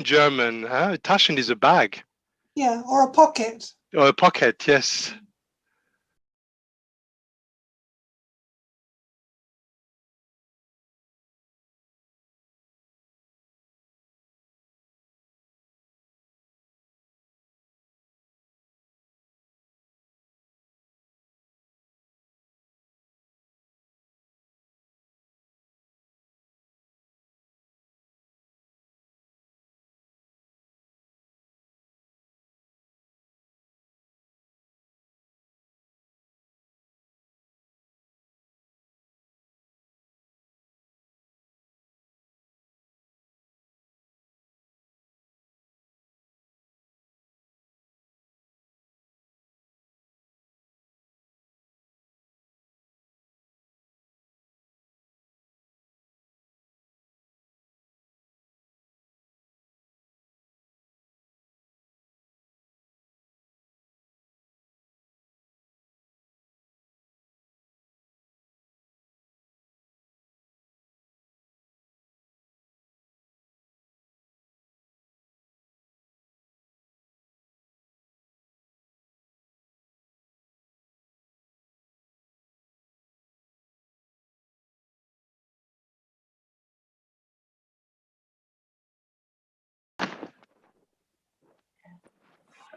German, huh? Taschen is a bag. Yeah, or a pocket. Or a pocket, yes.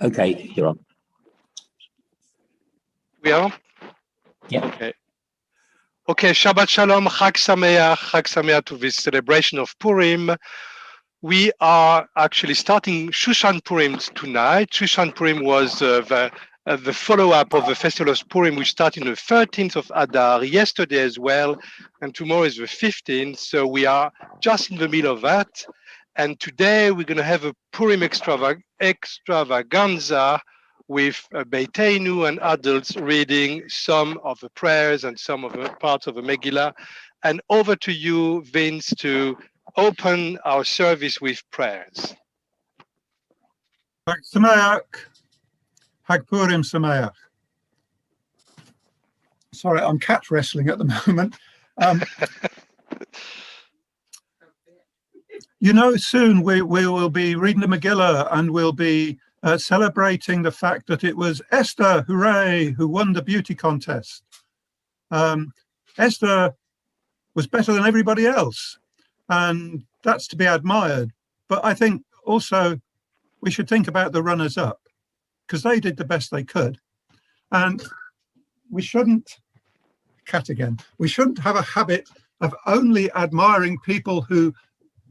Okay, you're on. We are? Yeah. Okay. Okay, Shabbat Shalom, Chag Sameach to this celebration of Purim. We are actually starting Shushan Purim tonight. Shushan Purim was the follow-up of the festival of Purim, which started on the 13th of Adar, yesterday as well, and tomorrow is the 15th. So we are just in the middle of that. And today we're going to have a Purim extravaganza with Beiteinu and adults reading some of the prayers and some of the parts of the Megillah. And over to you, Vince, to open our service with prayers. Chag Sameach, Chag Purim Sameach. Sorry, I'm cat wrestling at the moment. You know, soon we will be reading the Megillah and we'll be celebrating the fact that it was Esther, hooray, who won the beauty contest. Esther was better than everybody else, and that's to be admired. But I think also we should think about the runners-up, because they did the best they could. And we shouldn't, cat again, we shouldn't have a habit of only admiring people who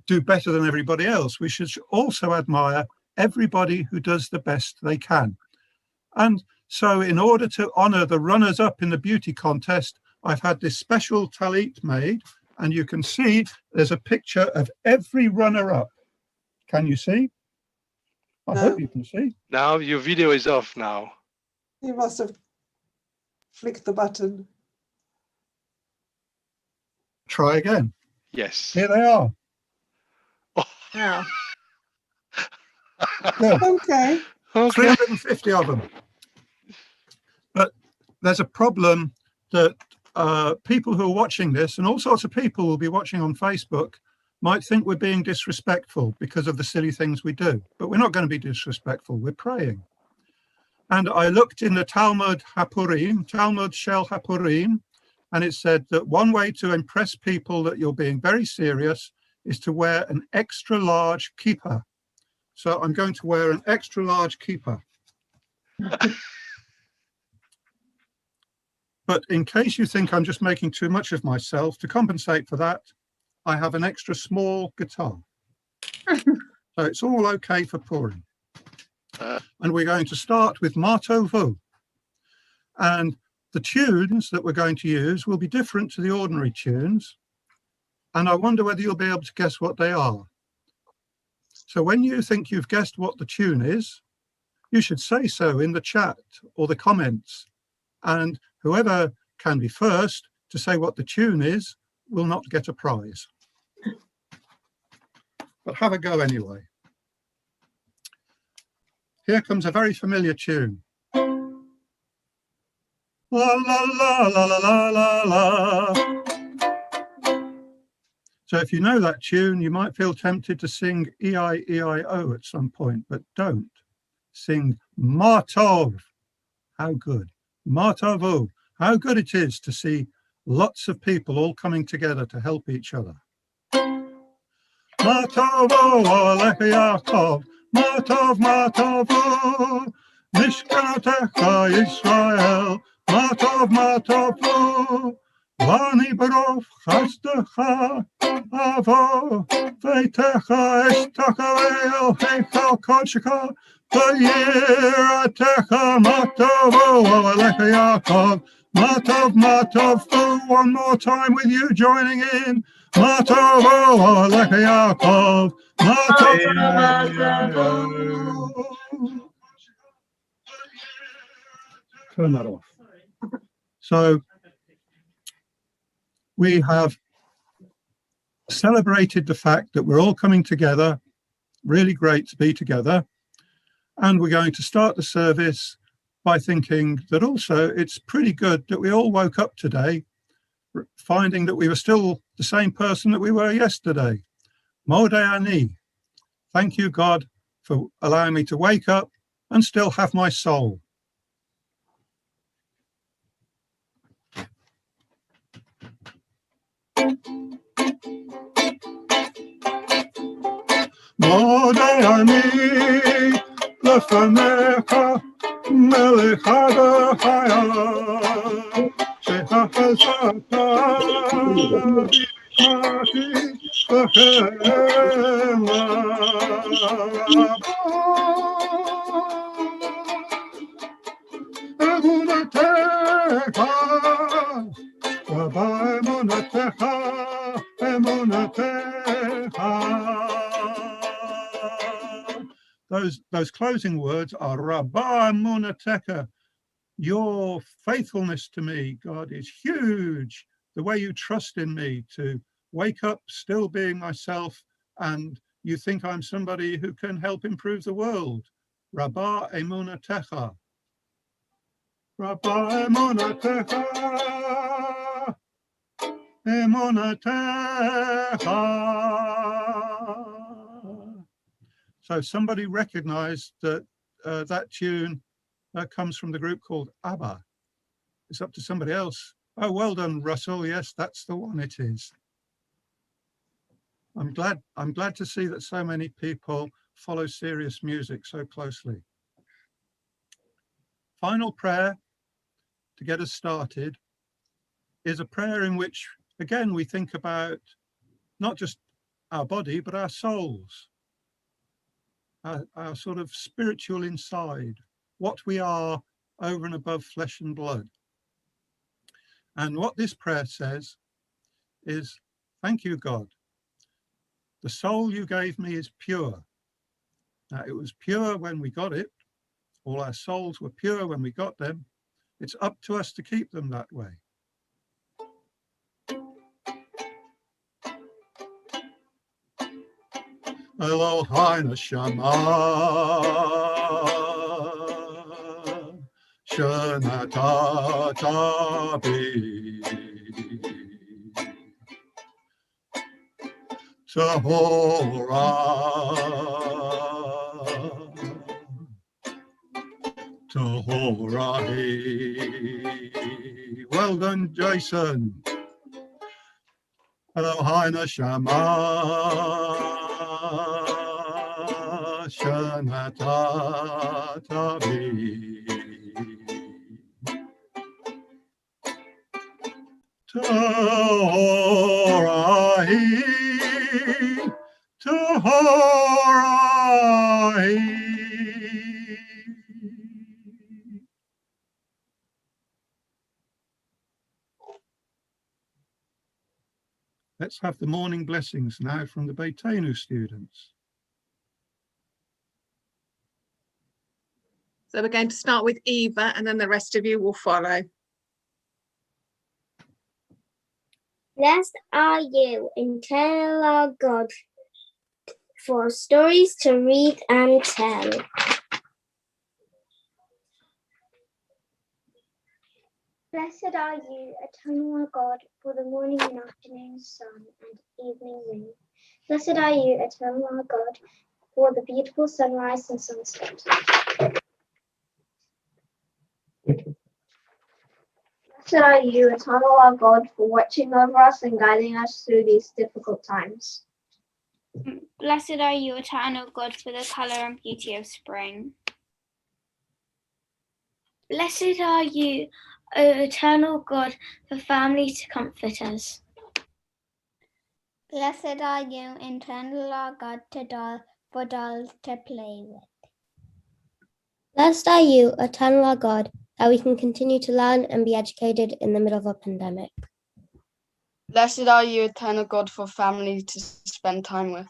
do better than everybody else. We should also admire everybody who does the best they can. And so in order to honor the runners-up in the beauty contest, I've had this special talit made, and you can see there's a picture of every runner-up. Can you see? I hope you can see. Now your video is off now. You must have flicked the button. Try again. Yes. Here they are. Yeah. Yeah. Okay. 350 of them. But there's a problem that people who are watching this, and all sorts of people will be watching on Facebook, might think we're being disrespectful because of the silly things we do. But we're not going to be disrespectful. We're praying. And I looked in the Talmud Hapurim, Talmud Shel Hapurim, and it said that one way to impress people that you're being very serious is to wear an extra large kippah. So I'm going to wear an extra large kippah. But in case you think I'm just making too much of myself, to compensate for that, I have an extra small guitar. So it's all okay for Purim. And we're going to start with Marto Vu. And the tunes that we're going to use will be different to the ordinary tunes. And I wonder whether you'll be able to guess what they are. So when you think you've guessed what the tune is, you should say so in the chat or the comments. And whoever can be first to say what the tune is will not get a prize. But have a go anyway. Here comes a very familiar tune. La la la la la la la la. So if you know that tune, you might feel tempted to sing E-I-E-I-O at some point, but don't. Sing Martov. How good. Martovo. How good it is to see lots of people all coming together to help each other. Martovo, Alech Yaakov. Martov, Martovo. Mishkanotecha Yisrael. Martov, Martovo. Vani Barov Chasdecha Avo Veitecha Eshtakael Heichal Kodshika Vayiratecha Matovo Alecha Yaakov Matov Matov Fu. One more time with you joining in. Matovo Alecha Yaakov Matov. Turn that off. So we have celebrated the fact that we're all coming together. Really great to be together. And we're going to start the service by thinking that also it's pretty good that we all woke up today finding that we were still the same person that we were yesterday. Modeh Ani. Thank you, God, for allowing me to wake up and still have my soul. Modeh Ani lefanecha melech ha'chayim shehachazata b'chati v'chema emunatecha Rabba emunatecha emunatecha. Those closing words are Rabba Emunatecha. Your faithfulness to me, God, is huge. The way you trust in me to wake up still being myself, and you think I'm somebody who can help improve the world. Rabba Emunatecha. Rabba Emunatecha. Emunatecha. So somebody recognized that that tune comes from the group called ABBA. It's up to somebody else. Oh, well done, Russell. Yes, that's the one it is. I'm glad to see that so many people follow serious music so closely. Final prayer to get us started is a prayer in which, again, we think about not just our body, but our souls. Our sort of spiritual inside, what we are over and above flesh and blood. And what this prayer says is, thank you, God. The soul you gave me is pure. Now, it was pure when we got it. All our souls were pure when we got them. It's up to us to keep them that way. Eloheinu Shama Shenatata Bi Tahora Hi. Well done, Jason. Eloheinu Shama Shenatata Bi Tahora Hi. Tahora Hi. Let's have the morning blessings now from the Beitenu students. So we're going to start with Eva, and then the rest of you will follow. Blessed are you, eternal our God, for stories to read and tell. Blessed are you, eternal God, for the morning and afternoon sun and evening rain. Blessed are you, eternal God, for the beautiful sunrise and sunset. Blessed are you, eternal God, for watching over us and guiding us through these difficult times. Blessed are you, eternal God, for the colour and beauty of spring. Blessed are you, O eternal God, for family to comfort us. Blessed are you, eternal God, for dolls to play with. Blessed are you, eternal God, that we can continue to learn and be educated in the middle of a pandemic. Blessed are you, eternal God, for family to spend time with.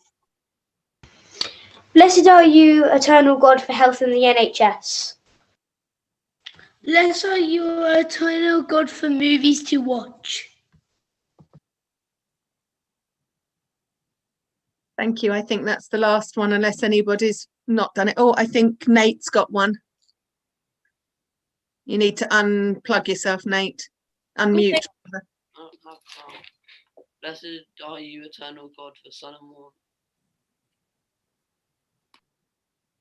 Blessed are you, eternal God, for health in the NHS. Blessed are you, eternal God, for movies to watch. Thank you. I think that's the last one, unless anybody's not done it. Oh, I think Nate's got one. You need to unplug yourself, Nate. Unmute. Blessed are you, eternal God, for sun and moon.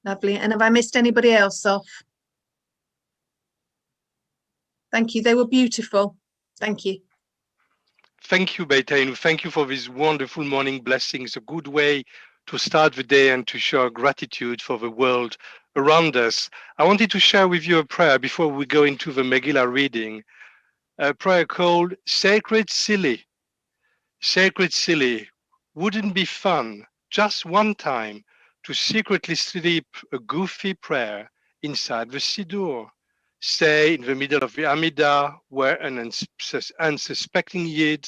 Lovely. And have I missed anybody else off? Thank you. They were beautiful. Thank you. Thank you, Beitainu. Thank you for these wonderful morning blessings, a good way to start the day and to show gratitude for the world around us. I wanted to share with you a prayer before we go into the Megillah reading, a prayer called Sacred Silly. Sacred Silly. Wouldn't be fun, just one time, to secretly slip a goofy prayer inside the Siddur? Say in the middle of the Amidah, where an unsuspecting Yid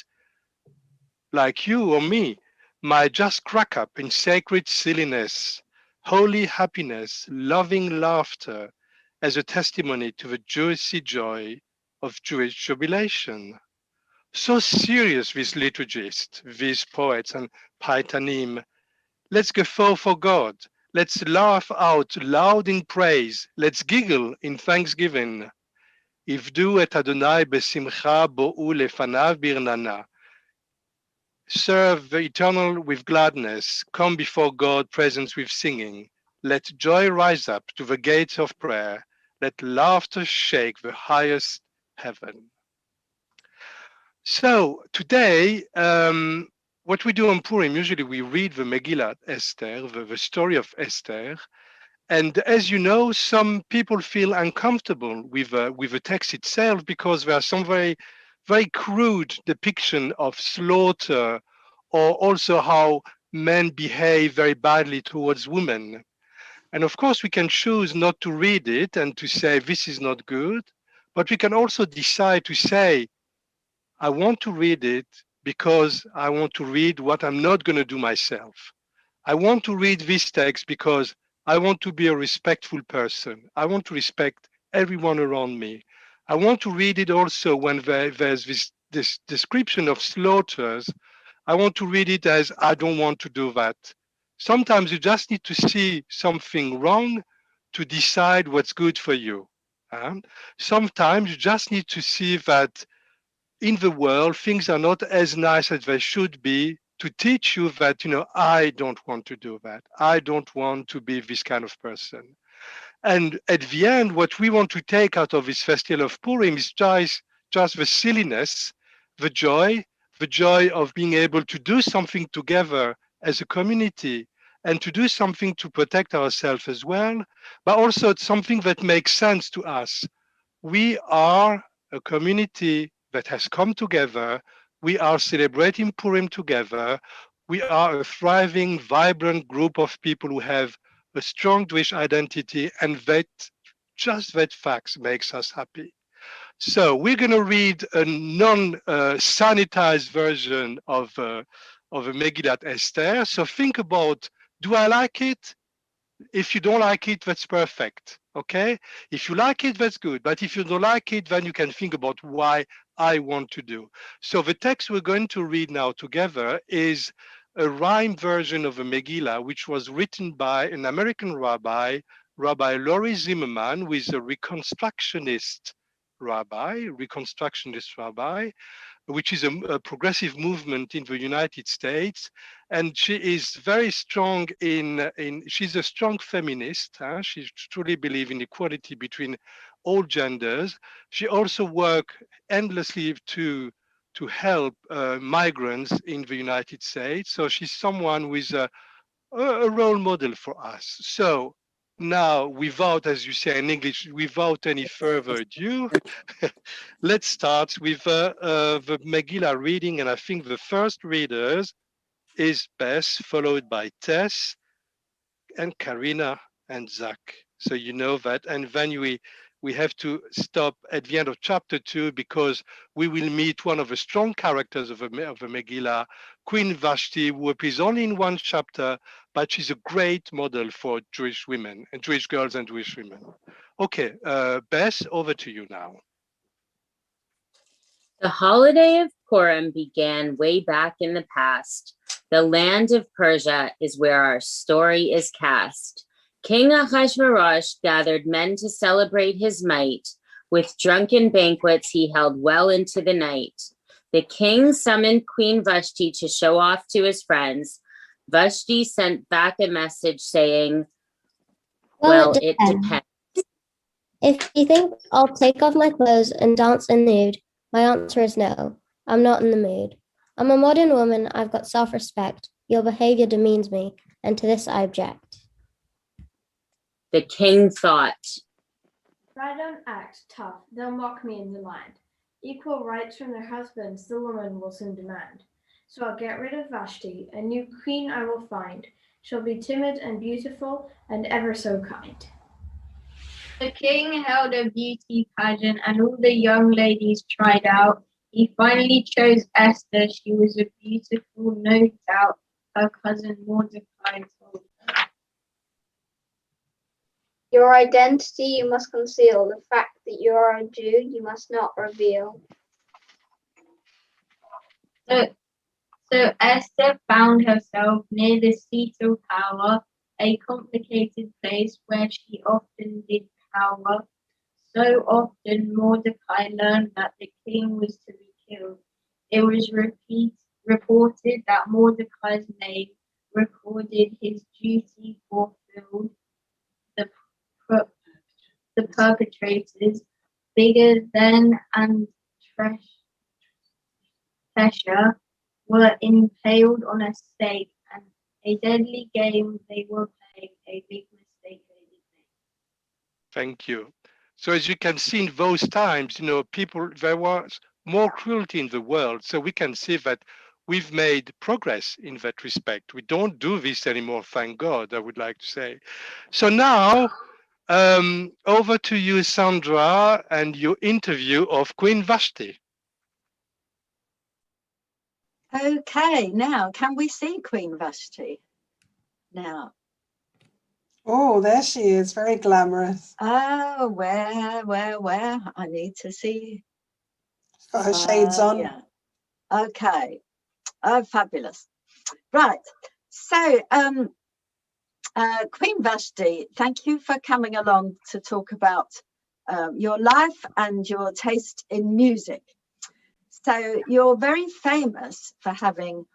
like you or me might just crack up in sacred silliness, holy happiness, loving laughter as a testimony to the juicy joy of Jewish jubilation. So serious, these liturgists, these poets and paitanim. Let's guffaw for God. Let's laugh out loud in praise. Let's giggle in thanksgiving. Ivdu et Adonai besimcha bo'u lefanav birnana. Serve the eternal with gladness. Come before God presence with singing. Let joy rise up to the gates of prayer. Let laughter shake the highest heaven. So today, what we do on Purim, usually we read the Megillah Esther, the story of Esther. And as you know, some people feel uncomfortable with the text itself because there are some very, very crude depiction of slaughter, or also how men behave very badly towards women. And of course, we can choose not to read it and to say this is not good, but we can also decide to say, I want to read it because I want to read what I'm not going to do myself. I want to read this text because I want to be a respectful person. I want to respect everyone around me. I want to read it also when there's this description of slaughters. I want to read it as I don't want to do that. Sometimes you just need to see something wrong to decide what's good for you. Sometimes you just need to see that in the world, things are not as nice as they should be, to teach you that, I don't want to do that. I don't want to be this kind of person. And at the end, what we want to take out of this festival of Purim is just the silliness, the joy of being able to do something together as a community and to do something to protect ourselves as well, but also something that makes sense to us. We are a community that has come together. We are celebrating Purim together. We are a thriving, vibrant group of people who have a strong Jewish identity, and just that fact makes us happy. So we're going to read a non-sanitized version of a Megillat Esther. So think about, do I like it? If you don't like it, that's perfect, okay? If you like it, that's good. But if you don't like it, then you can think about why I want to do. So the text we're going to read now together is a rhyme version of a Megillah, which was written by an American rabbi, Rabbi Laurie Zimmerman, who is a Reconstructionist rabbi, Reconstructionist rabbi, which is a progressive movement in the United States. And she is very strong she's a strong feminist. She truly believes in equality between all genders. She also works endlessly to help migrants in the United States. So she's someone who is a role model for us. So now, without, as you say in English, without any further ado, let's start with the Megillah reading. And I think the first readers is Bess, followed by Tess and Karina and Zach. So you know that. And then we have to stop at the end of chapter 2 because we will meet one of the strong characters of the Megillah, Queen Vashti, who appears only in one chapter, but she's a great model for Jewish women and Jewish girls and Jewish women. Okay, Bess, over to you now. The holiday of Purim began way back in the past. The land of Persia is where our story is cast. King Ahasuerus gathered men to celebrate his might. With drunken banquets he held well into the night. The king summoned Queen Vashti to show off to his friends. Vashti sent back a message saying, well, it depends. If you think I'll take off my clothes and dance in nude, my answer is no. I'm not in the mood. I'm a modern woman. I've got self-respect. Your behavior demeans me, and to this I object. The king thought, If I don't act tough, they'll mock me in the land. Equal rights from their husbands the woman will soon demand. So I'll get rid of Vashti, a new queen I will find. She'll be timid and beautiful and ever so kind. The king held a beauty pageant and all the young ladies tried out. He finally chose Esther. She was a beautiful, no doubt. Her cousin Mordecai told her. Your identity you must conceal. The fact that you are a Jew you must not reveal. So Esther found herself near the seat of power, a complicated place where she often did cower. So often Mordecai learned that the king was to be killed. It was reported that Mordecai's name recorded his duty fulfilled. The perpetrators, bigger than and Tresha, were impaled on a stake, and a deadly game they were playing, a big mistake they did make. Thank you. So as you can see in those times, there was more cruelty in the world. So we can see that we've made progress in that respect. We don't do this anymore, thank God, I would like to say. So now, over to you, Sandra, and your interview of Queen Vashti. Okay, now can we see Queen Vashti? Now. Oh, there she is, very glamorous. Oh, where? I need to see. She's got her shades on. Yeah. Okay. Oh, fabulous. Right. So, Queen Vashti, thank you for coming along to talk about your life and your taste in music. So you're very famous for having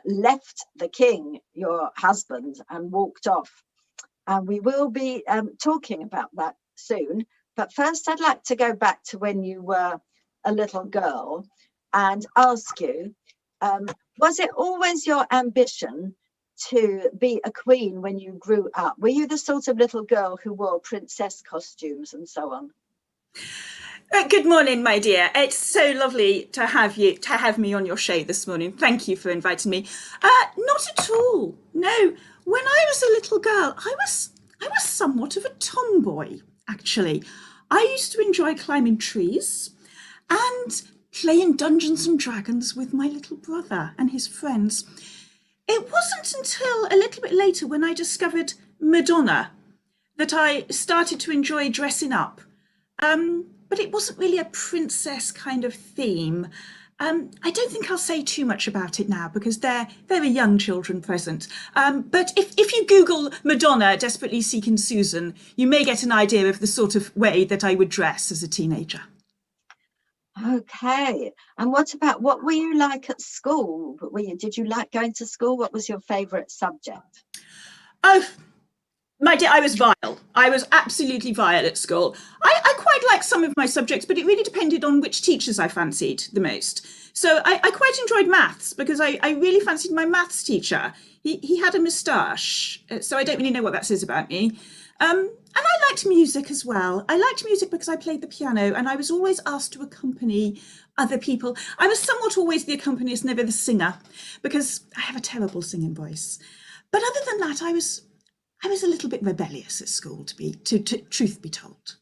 left the king, your husband, and walked off. And we will be talking about that soon. But first, I'd like to go back to when you were a little girl and ask you, was it always your ambition to be a queen when you grew up? Were you the sort of little girl who wore princess costumes and so on? Good morning, my dear. It's so lovely to have me on your show this morning. Thank you for inviting me. Not at all. No. When I was a little girl, I was somewhat of a tomboy, actually. I used to enjoy climbing trees and playing Dungeons and Dragons with my little brother and his friends. It wasn't until a little bit later when I discovered Madonna that I started to enjoy dressing up. But it wasn't really a princess kind of theme. I don't think I'll say too much about it now because there are young children present. But if you Google Madonna desperately seeking Susan, you may get an idea of the sort of way that I would dress as a teenager. Okay. And what were you like at school? Did you like going to school? What was your favourite subject? Oh, my dear, I was vile. I was absolutely vile at school. I quite liked some of my subjects, but it really depended on which teachers I fancied the most. So I quite enjoyed maths because I really fancied my maths teacher. He had a moustache, so I don't really know what that says about me. And I liked music as well. I liked music because I played the piano and I was always asked to accompany other people. I was somewhat always the accompanist, never the singer, because I have a terrible singing voice. But other than that, I was a little bit rebellious at school, to truth be told.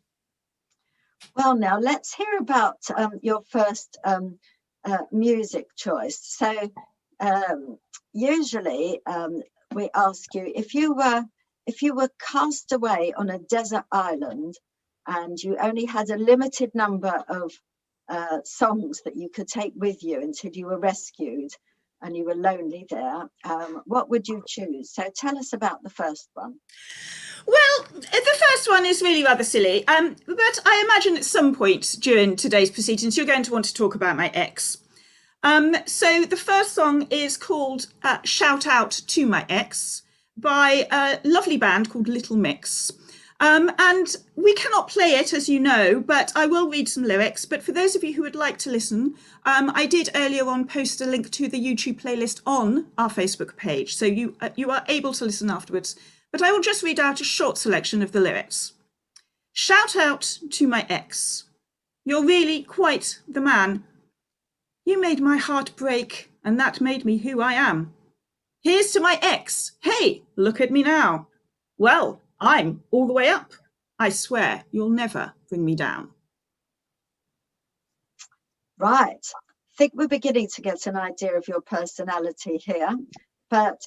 Well, now let's hear about your first music choice. So usually we ask you if you were cast away on a desert island and you only had a limited number of songs that you could take with you until you were rescued and you were lonely there, what would you choose? So tell us about the first one. Well, the first one is really rather silly, but I imagine at some point during today's proceedings you're going to want to talk about my ex. So the first song is called Shout Out to My Ex by a lovely band called Little Mix. And we cannot play it, as you know, but I will read some lyrics. But for those of you who would like to listen, I did earlier on post a link to the YouTube playlist on our Facebook page. So you are able to listen afterwards. But I will just read out a short selection of the lyrics. Shout out to my ex. You're really quite the man. You made my heart break, and that made me who I am. Here's to my ex. Hey, look at me now. Well, I'm all the way up. I swear you'll never bring me down. Right. I think we're beginning to get an idea of your personality here. But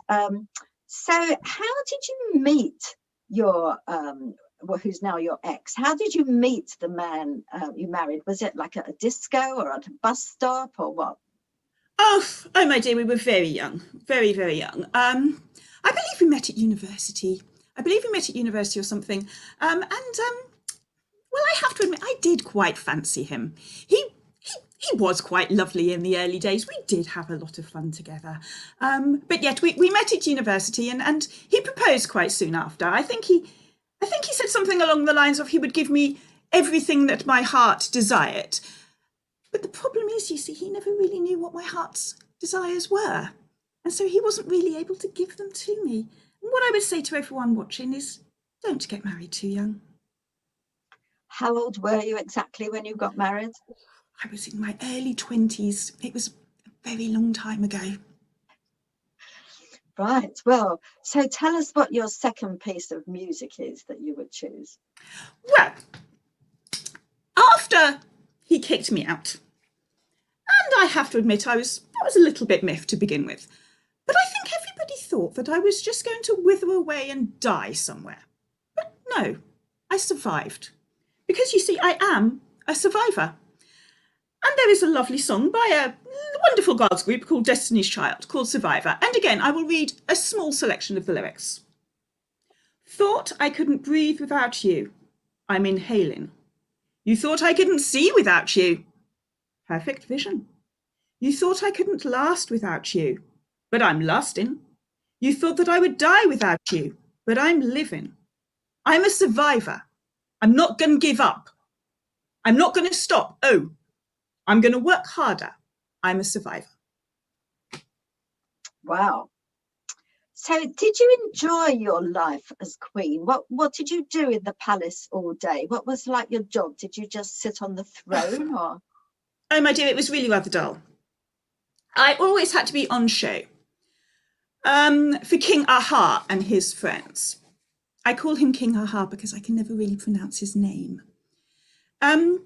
so how did you meet your, who's now your ex? How did you meet the man you married? Was it like at a disco or at a bus stop or what? Oh, my dear, we were very young, very, very young. I believe we met at university. Or something. Well, I have to admit, I did quite fancy him. He was quite lovely in the early days. We did have a lot of fun together. But yet we met at university and he proposed quite soon after. I think he said something along the lines of he would give me everything that my heart desired. But the problem is, you see, he never really knew what my heart's desires were. And so he wasn't really able to give them to me. And what I would say to everyone watching is, don't get married too young. How old were you exactly when you got married? I was in my early 20s. It was a very long time ago. Right. Well, so tell us what your second piece of music is that you would choose. Well, after he kicked me out, and I have to admit I was a little bit miffed to begin with, but I think everybody thought that I was just going to wither away and die somewhere. But no, I survived. Because you see, I am a survivor. And there is a lovely song by a wonderful girls group called Destiny's Child called Survivor. And again, I will read a small selection of the lyrics. Thought I couldn't breathe without you. I'm inhaling. You thought I couldn't see without you. Perfect vision. You thought I couldn't last without you. But I'm lasting. You thought that I would die without you. But I'm living. I'm a survivor. I'm not going to give up. I'm not going to stop. Oh, I'm going to work harder. I'm a survivor. Wow. So did you enjoy your life as queen? What did you do in the palace all day? What was like your job? Did you just sit on the throne or? Oh, my dear, it was really rather dull. I always had to be on show for King Aha and his friends. I call him King Aha because I can never really pronounce his name. And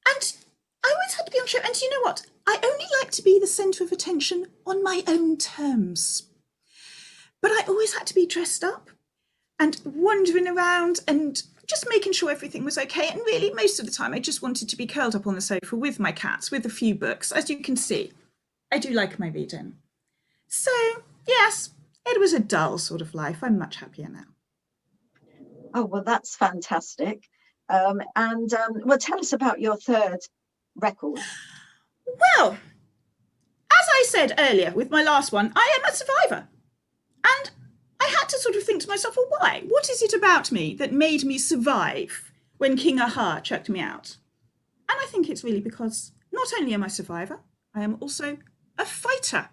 I always had to be on show. And you know what? I only like to be the centre of attention on my own terms. But I always had to be dressed up and wandering around and just making sure everything was okay. And really, most of the time, I just wanted to be curled up on the sofa with my cats, with a few books. As you can see, I do like my reading. So, yes, it was a dull sort of life. I'm much happier now. Oh, well, that's fantastic. Well, tell us about your third record? Well, as I said earlier with my last one, I am a survivor. And I had to sort of think to myself, well, why? What is it about me that made me survive when King Aha chucked me out? And I think it's really because not only am I a survivor, I am also a fighter.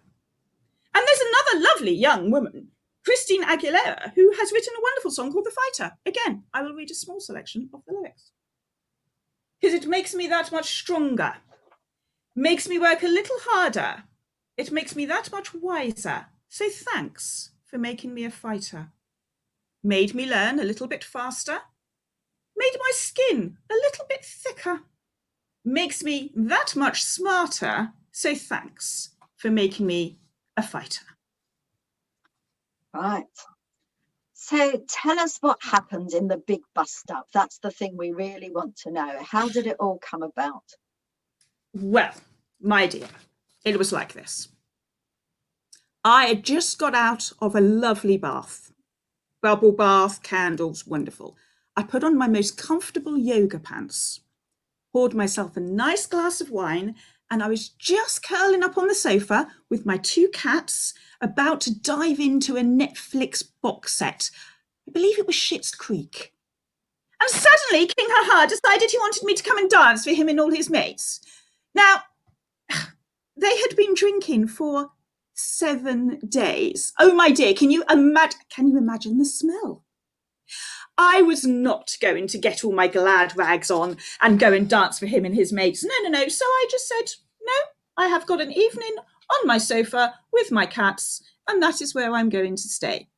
And there's another lovely young woman, Christine Aguilera, who has written a wonderful song called The Fighter. Again, I will read a small selection of the lyrics. Because it makes me that much stronger, makes me work a little harder. It makes me that much wiser. So thanks for making me a fighter. Made me learn a little bit faster. Made my skin a little bit thicker. Makes me that much smarter. So thanks for making me a fighter. Right. So tell us what happened in the big bust up. That's the thing we really want to know. How did it all come about? Well, my dear, it was like this. I had just got out of a lovely bath. Bubble bath, candles, wonderful. I put on my most comfortable yoga pants, poured myself a nice glass of wine, and I was just curling up on the sofa with my 2 cats, about to dive into a Netflix box set. I believe it was Schitt's Creek. And suddenly King Haha decided he wanted me to come and dance for him and all his mates. Now, they had been drinking for 7 days. Oh, my dear, can you imagine the smell? I was not going to get all my glad rags on and go and dance for him and his mates. No. So I just said, no, I have got an evening on my sofa with my cats, and that is where I'm going to stay.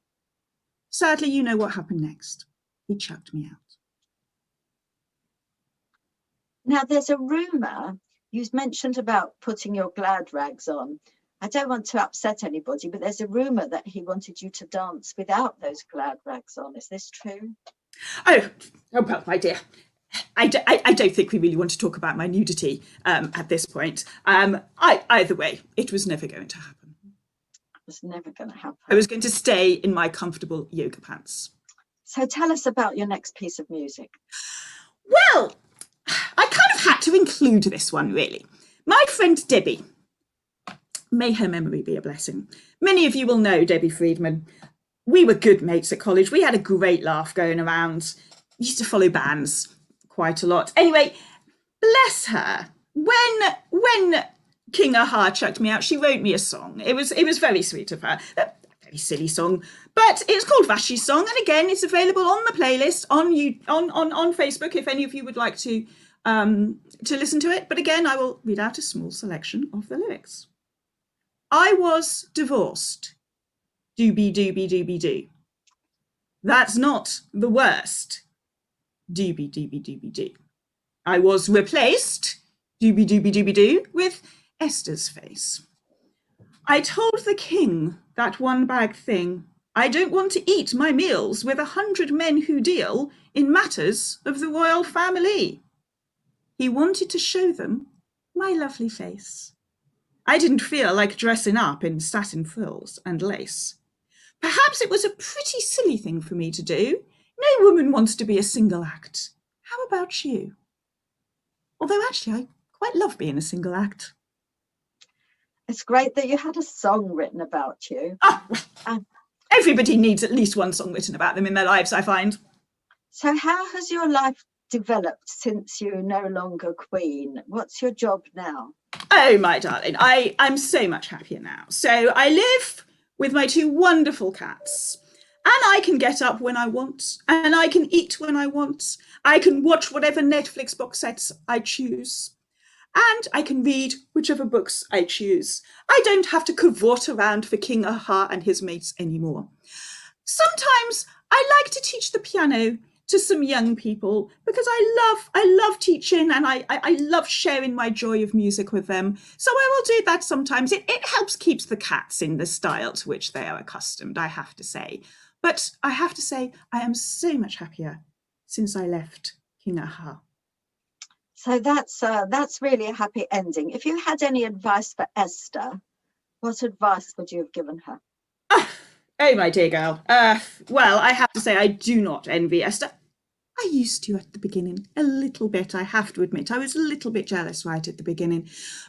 Sadly, you know what happened next. He chucked me out. Now, there's a rumour you mentioned about putting your glad rags on. I don't want to upset anybody, but there's a rumour that he wanted you to dance without those glad rags on. Is this true? Oh well, my dear, I don't think we really want to talk about my nudity at this point. Either way, it was never going to happen. It was never going to happen. I was going to stay in my comfortable yoga pants. So tell us about your next piece of music. Well, I kind of had to include this one, really. My friend Debbie, may her memory be a blessing. Many of you will know Debbie Friedman. We were good mates at college. We had a great laugh going around. We used to follow bands quite a lot. Anyway, bless her. When King Aha chucked me out, she wrote me a song. It was very sweet of her. A very silly song, but it's called Vashti's Song, and again, it's available on the playlist on Facebook if any of you would like to listen to it. But again, I will read out a small selection of the lyrics. I was divorced. Doobie doobie doobie doo. That's not the worst. Doobie doobie doobie doo. I was replaced. Doobie doobie doobie doo with Esther's face. I told the king that one bag thing. I don't want to eat my meals with 100 men who deal in matters of the royal family. He wanted to show them my lovely face. I didn't feel like dressing up in satin frills and lace. Perhaps it was a pretty silly thing for me to do. No woman wants to be a single act. How about you? Although actually, I quite love being a single act. It's great that you had a song written about you. Everybody needs at least one song written about them in their lives, I find. So how has your life developed since you're no longer queen? What's your job now? Oh, my darling, I'm so much happier now. So I live with my 2 wonderful cats, and I can get up when I want, and I can eat when I want. I can watch whatever Netflix box sets I choose, and I can read whichever books I choose. I don't have to cavort around for King Aha and his mates anymore. Sometimes I like to teach the piano to some young people because I love teaching, and I love sharing my joy of music with them. So I will do that sometimes. It helps keep the cats in the style to which they are accustomed, I have to say. But I have to say, I am so much happier since I left King Aha. So that's really a happy ending. If you had any advice for Esther, what advice would you have given her? Oh, my dear girl. Well, I have to say I do not envy Esther. I used to at the beginning, a little bit, I have to admit. I was a little bit jealous right at the beginning.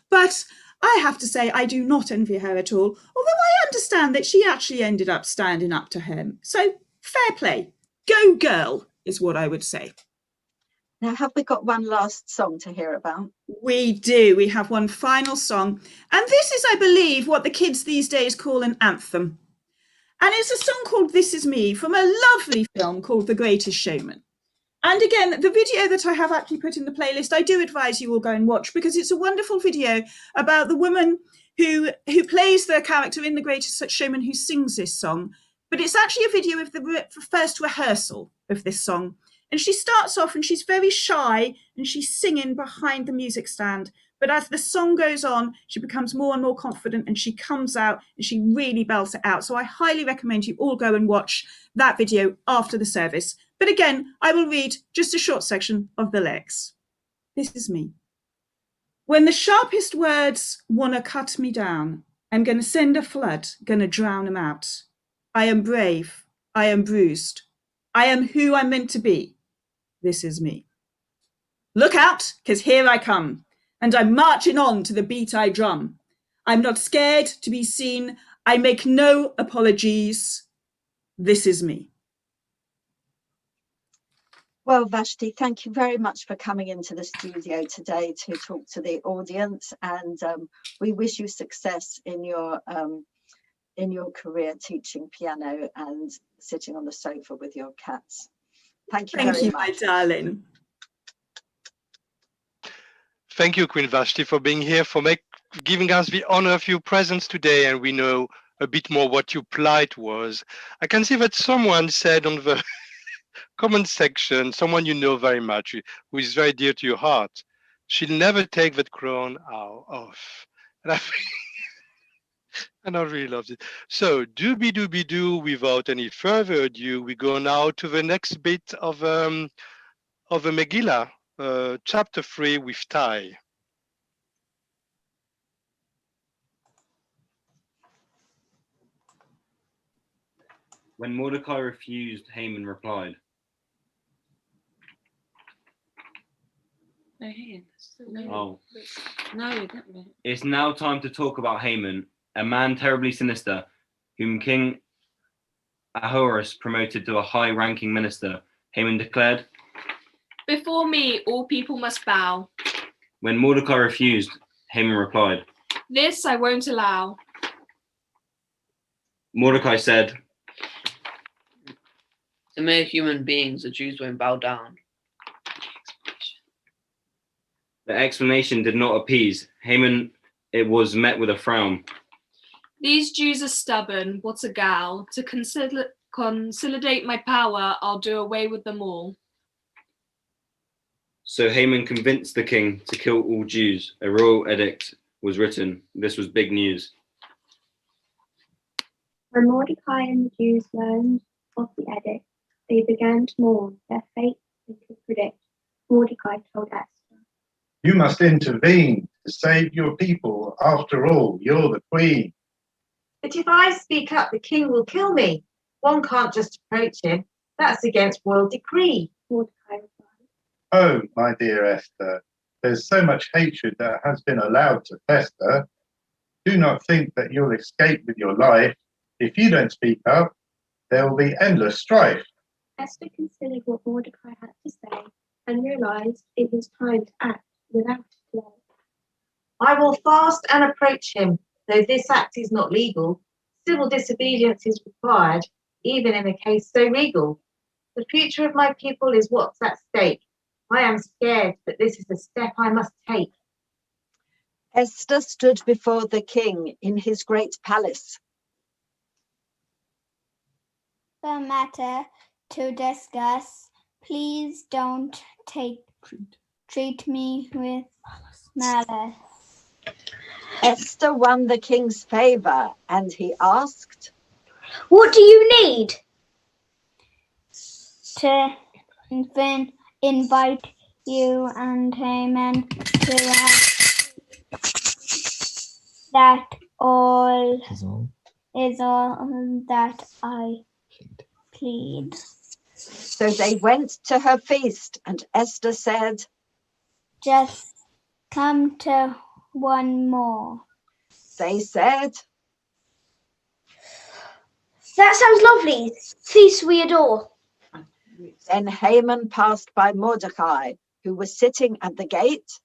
But I have to say, I do not envy her at all, although I understand that she actually ended up standing up to him. So fair play. Go girl, is what I would say. Now, have we got one last song to hear about? We do. We have one final song. And this is, I believe, what the kids these days call an anthem. And it's a song called This Is Me from a lovely film called The Greatest Showman. And again, the video that I have actually put in the playlist, I do advise you all go and watch, because it's a wonderful video about the woman who plays the character in The Greatest Showman who sings this song. But it's actually a video of the first rehearsal of this song. And she starts off and she's very shy and she's singing behind the music stand. But as the song goes on, she becomes more and more confident and she comes out and she really belts it out. So I highly recommend you all go and watch that video after the service. But again, I will read just a short section of the lyrics. This is me. When the sharpest words want to cut me down, I'm going to send a flood, going to drown them out. I am brave. I am bruised. I am who I'm meant to be. This is me. Look out, 'cause here I come, and I'm marching on to the beat I drum. I'm not scared to be seen. I make no apologies. This is me. Well, Vashti, thank you very much for coming into the studio today to talk to the audience, and we wish you success in your career teaching piano and sitting on the sofa with your cats. Thank you very much. Thank you, my darling. Thank you, Queen Vashti, for being here, for giving us the honor of your presence today, and we know a bit more what your plight was. I can see that someone said on the comment section, someone you know very much, who is very dear to your heart, she'll never take that crown off. And I really loved it. So, doobie-doobie-doo, without any further ado, we go now to the next bit of the Megillah, chapter 3 with Ty. When Mordecai refused, Haman replied. No, here. Oh. No, that bit. It's now time to talk about Haman, a man terribly sinister, whom King Ahasuerus promoted to a high-ranking minister. Haman declared, "Before me, all people must bow." When Mordecai refused, Haman replied, "This I won't allow." Mordecai said, To mere human beings, the Jews won't bow down. The explanation did not appease Haman. It was met with a frown. "These Jews are stubborn. What's a gal? To consolidate my power, I'll do away with them all." So Haman convinced the king to kill all Jews. A royal edict was written. This was big news. When Mordecai and the Jews learned of the edict, they began to mourn. Their fate they could predict. Mordecai told Esther, "You must intervene to save your people. After all, you're the queen." "But if I speak up, the king will kill me. One can't just approach him. That's against royal decree." Mordecai replied, "Oh, my dear Esther, there's so much hatred that has been allowed to fester. Do not think that you'll escape with your life. If you don't speak up, there will be endless strife." Esther considered what Mordecai had to say and realized it was time to act without delay. "I will fast and approach him. Though this act is not legal, civil disobedience is required, even in a case so regal. The future of my people is what's at stake. I am scared, but this is a step I must take." Esther stood before the king in his great palace. The matter to discuss. Please don't treat me with malice. Esther won the king's favor and he asked, "What do you need?" To invite you and Haman to have that all is all that I plead. So they went to her feast, and Esther said, Just come to one more. They said, That sounds lovely. Feast we adore. Then Haman passed by Mordecai, who was sitting at the gate.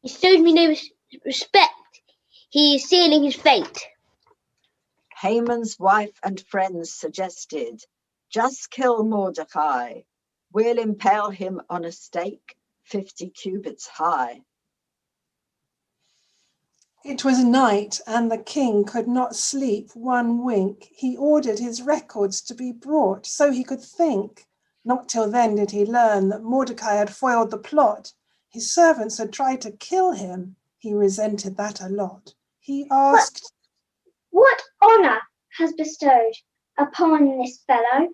He showed me no respect. He is sealing his fate. Haman's wife and friends suggested, just kill Mordecai. We'll impale him on a stake 50 cubits high. It was night, and the king could not sleep one wink. He ordered his records to be brought so he could think. Not till then did he learn that Mordecai had foiled the plot. His servants had tried to kill him. He resented that a lot. He asked, What honor has bestowed upon this fellow?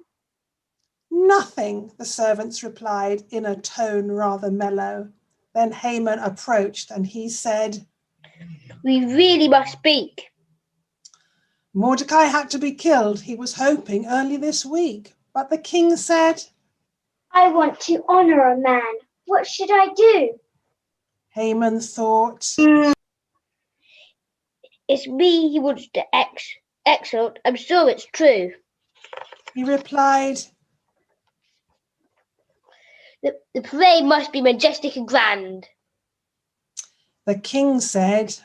Nothing, the servants replied in a tone rather mellow. Then Haman approached and he said, We really must speak. Mordecai had to be killed. He was hoping early this week. But the king said, I want to honor a man. What should I do? Haman thought, It's me he wants to exalt. I'm sure it's true. He replied, The parade must be majestic and grand. The king said,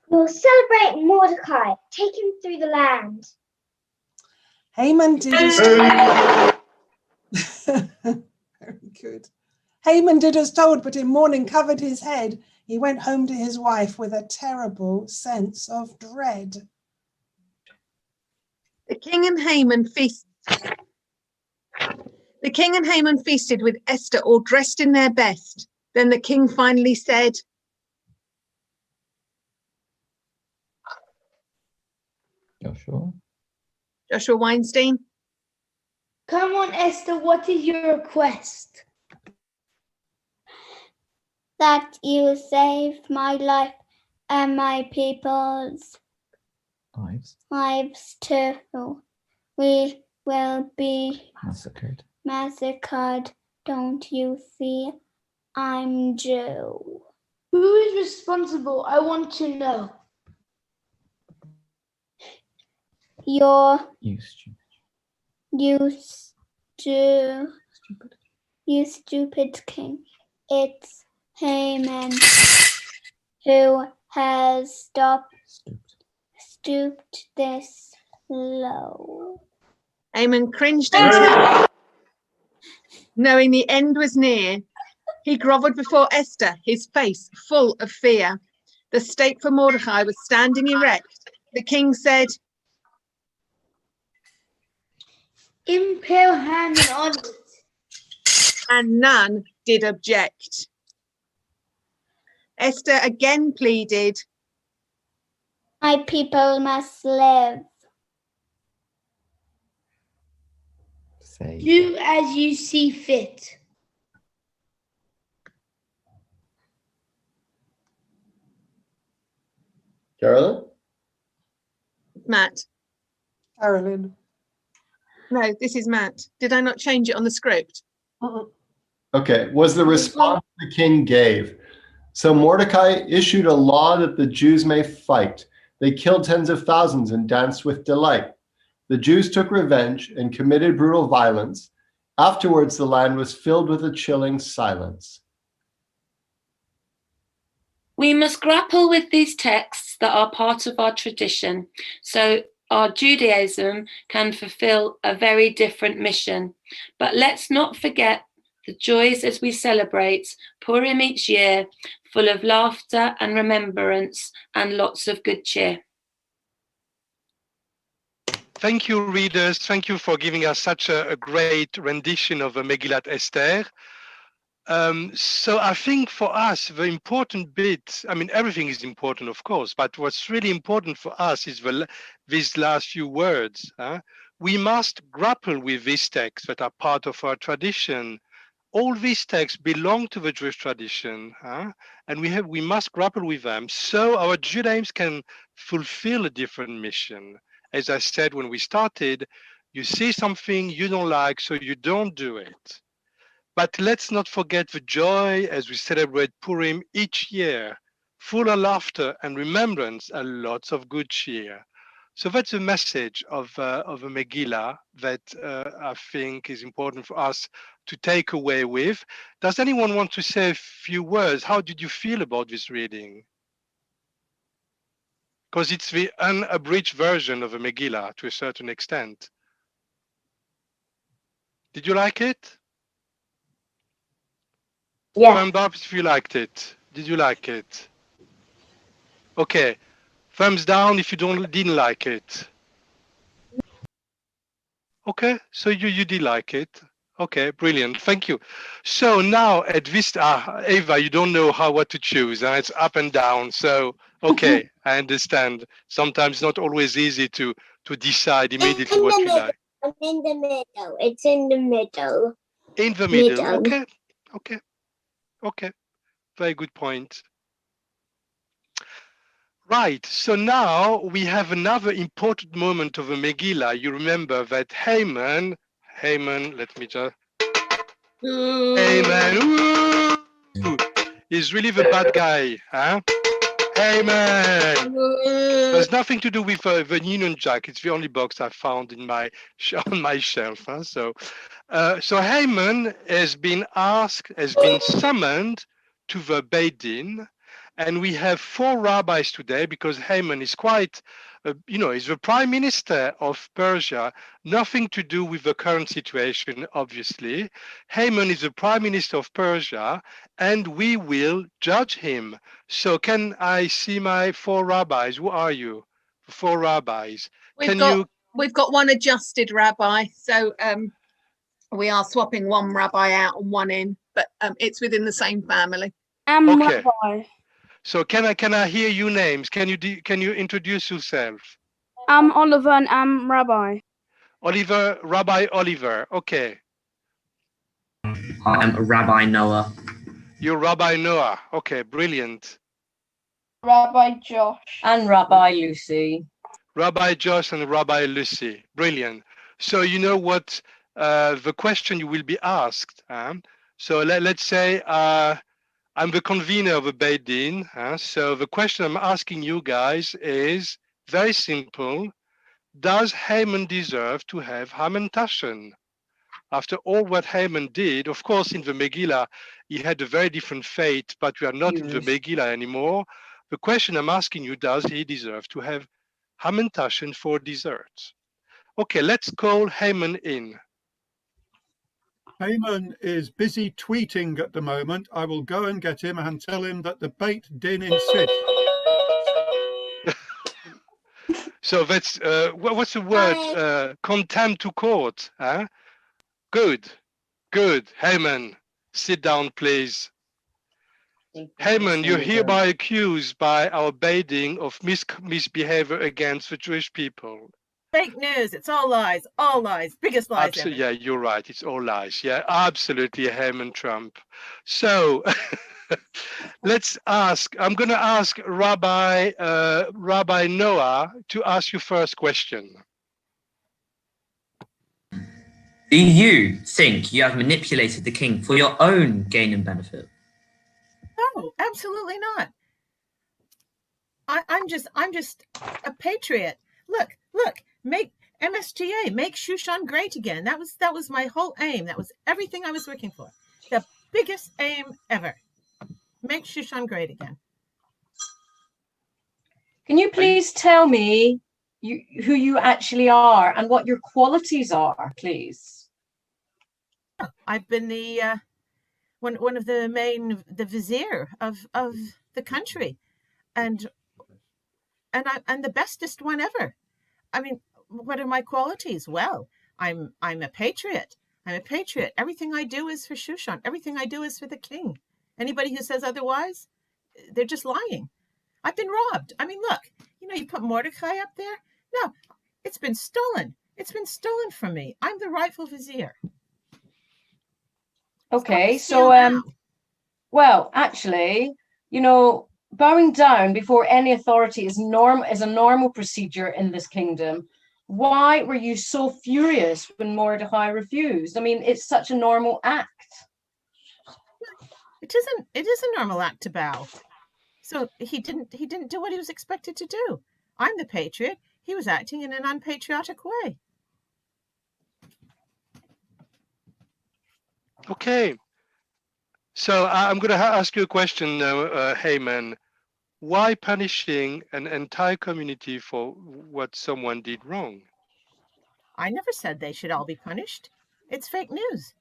We'll celebrate Mordecai. Take him through the land. Haman did as Very good. Haman did as told, but in mourning covered his head. He went home to his wife with a terrible sense of dread. The king and Haman feasted with Esther, all dressed in their best. Then the king finally said, Joshua Weinstein. Come on, Esther, what is your request? That you save my life and my people's lives too. We will be massacred. Don't you see? I'm Jew. Who is responsible? I want to know. You stupid king. It's Haman who has stooped this low. Haman cringed in terror, knowing the end was near. He grovelled before Esther, his face full of fear. The stake for Mordecai was standing erect. The king said, Impale Haman on it. And none did object. Esther again pleaded, My people must live. Do as you see fit. Carolyn? Matt. Carolyn. No, this is Matt. Did I not change it on the script? Okay, was the response the king gave. So Mordecai issued a law that the Jews may fight. They killed tens of thousands and danced with delight. The Jews took revenge and committed brutal violence. Afterwards, the land was filled with a chilling silence. We must grapple with these texts that are part of our tradition, so our Judaism can fulfill a very different mission. But let's not forget the joys as we celebrate Purim each year, full of laughter and remembrance and lots of good cheer. Thank you, readers. Thank you for giving us such a great rendition of Megillat Esther. So I think for us, the important bit, I mean, everything is important, of course, but what's really important for us is these last few words. We must grapple with these texts that are part of our tradition. All these texts belong to the Jewish tradition, and we must grapple with them so our Judaism can fulfill a different mission. As I said when we started, You see something you don't like, so you don't do it. But let's not forget the joy as we celebrate Purim each year, full of laughter and remembrance and lots of good cheer. So that's the message of a Megillah that I think is important for us to take away with. Does anyone want to say a few words? How did you feel about this reading? Because it's the unabridged version of a Megillah to a certain extent. Did you like it? Yeah. Thumbs up if you liked it. Did you like it? Okay. Thumbs down if you didn't like it. Okay, so you did like it. Okay, brilliant. Thank you. So now at this, Ava, you don't know what to choose, and it's up and down. So okay, I understand. Sometimes not always easy to decide immediately what you like. In the middle. It's in the middle. In the middle. Middle. Okay, okay, okay. Very good point. Right, so now we have another important moment of the Megillah. You remember that Haman, let me just, Haman, is really the bad guy, huh? Haman! There's nothing to do with the Union Jack. It's the only box I found in on my shelf. Huh? So Haman has been summoned to the Beit Din, and we have 4 rabbis today because Haman is quite, he's the prime minister of Persia. Nothing to do with the current situation, obviously. Haman is the prime minister of Persia, and we will judge him. So can I see my 4 rabbis? Who are you? 4 rabbis. We've got one adjusted rabbi, so we are swapping one rabbi out and one in, but it's within the same family. Okay. Rabbi. So can I hear your names? Can you introduce yourself? I'm Oliver and I'm Rabbi. Oliver, Rabbi Oliver. Okay. I'm Rabbi Noah. You're Rabbi Noah. Okay, brilliant. Rabbi Josh. And Rabbi Lucy. Rabbi Josh and Rabbi Lucy. Brilliant. So you know what the question you will be asked. So let's say I'm the convener of a Beit Din. So the question I'm asking you guys is very simple. Does Haman deserve to have Haman Tashen? After all what Haman did, of course, in the Megillah, he had a very different fate, but we are not in the Megillah anymore. The question I'm asking you, does he deserve to have Haman Tashen for dessert? Okay, let's call Haman in. Haman is busy tweeting at the moment. I will go and get him and tell him that the Beit Din insists. So that's, what's the word? Contempt to court. Huh? Good. Haman, sit down, please. Haman, you're hereby accused by our Beit Din of misbehavior against the Jewish people. Fake news. It's all lies. Biggest lies ever. Yeah, you're right. It's all lies. Yeah, absolutely, Haman Trump. So I'm going to ask Rabbi Noah to ask you first question. Do you think you have manipulated the king for your own gain and benefit? No, absolutely not. I'm just a patriot. Look, make MSGA, make Shushan great again. That was my whole aim. That was everything I was working for. The biggest aim ever. Make Shushan great again. Can you please tell me who you actually are and what your qualities are, please? I've been the one of the vizier of the country, and I'm the bestest one ever. I mean, what are my qualities? Well, I'm a patriot. Everything I do is for Shushan. Everything I do is for the king. Anybody who says otherwise, they're just lying. I've been robbed. I mean, look, you put Mordecai up there. No, it's been stolen. It's been stolen from me. I'm the rightful vizier. Okay, so well, actually, bowing down before any authority is a normal procedure in this kingdom. Why were you so furious when Mordecai refused? I mean, it's such a normal act. It isn't. It is a normal act to bow. So he didn't do what he was expected to do. I'm the patriot. He was acting in an unpatriotic way. Okay. So I'm going to ask you a question now, Haman. Why punishing an entire community for what someone did wrong? I never said they should all be punished. It's fake news.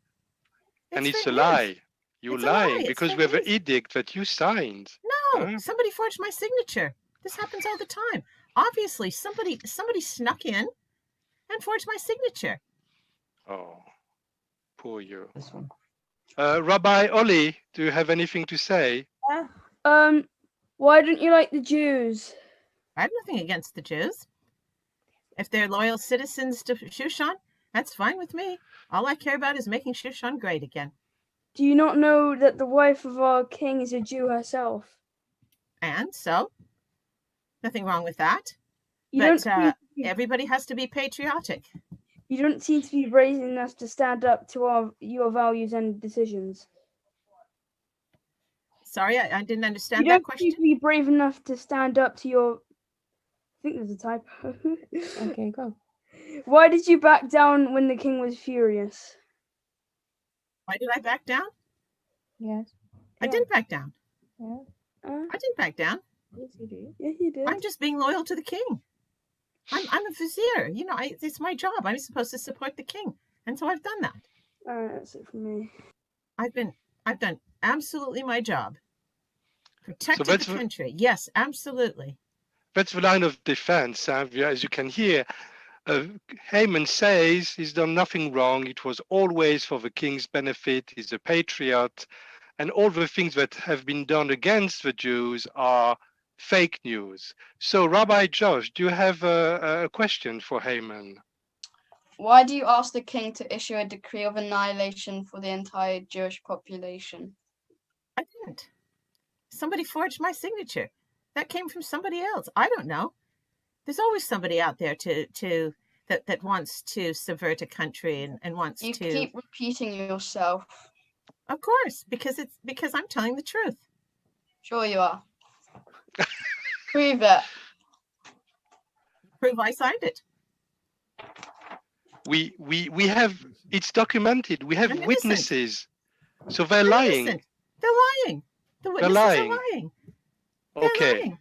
And it's fake a news. lie. You're It's a lie. lying It's because fake we have an news. edict that you signed. No, Huh? somebody forged my signature. This happens all the time. Obviously, somebody snuck in and forged my signature. Oh, poor you. Rabbi Oli, do you have anything to say? Why don't you like the Jews? I have nothing against the Jews. If they're loyal citizens to Shushan, that's fine with me. All I care about is making Shushan great again. Do you not know that the wife of our king is a Jew herself? And so, nothing wrong with that. You But don't everybody has to be patriotic. You don't seem to be brave enough to stand up to your values and decisions. Sorry, I didn't understand You that don't question. seem to be brave enough to stand up to your... I think there's a typo. Okay, go. Why did you back down when the king was furious? Why did I back down? Yes. I didn't back down. Yeah. I didn't back down. Yes, you do. Yeah, you did. I'm just being loyal to the king. I'm a vizier. You know, it's my job. I'm supposed to support the king, and so I've done that. That's it for me. I've done absolutely my job. Protected that's the country. Yes, absolutely. That's the line of defense. As you can hear, Haman says he's done nothing wrong. It was always for the king's benefit. He's a patriot. And all the things that have been done against the Jews are fake news. So, Rabbi Josh, do you have a question for Haman? Why do you ask the king to issue a decree of annihilation for the entire Jewish population? I didn't. Somebody forged my signature. That came from somebody else. I don't know. There's always somebody out there that wants to subvert a country and wants You to. keep repeating yourself. Of course, because I'm telling the truth. Sure you are. Prove it. Prove I signed it. We have, it's documented. We have witnesses. So they're lying. Innocent. They're lying. The witnesses lying. are lying. They're Okay. lying.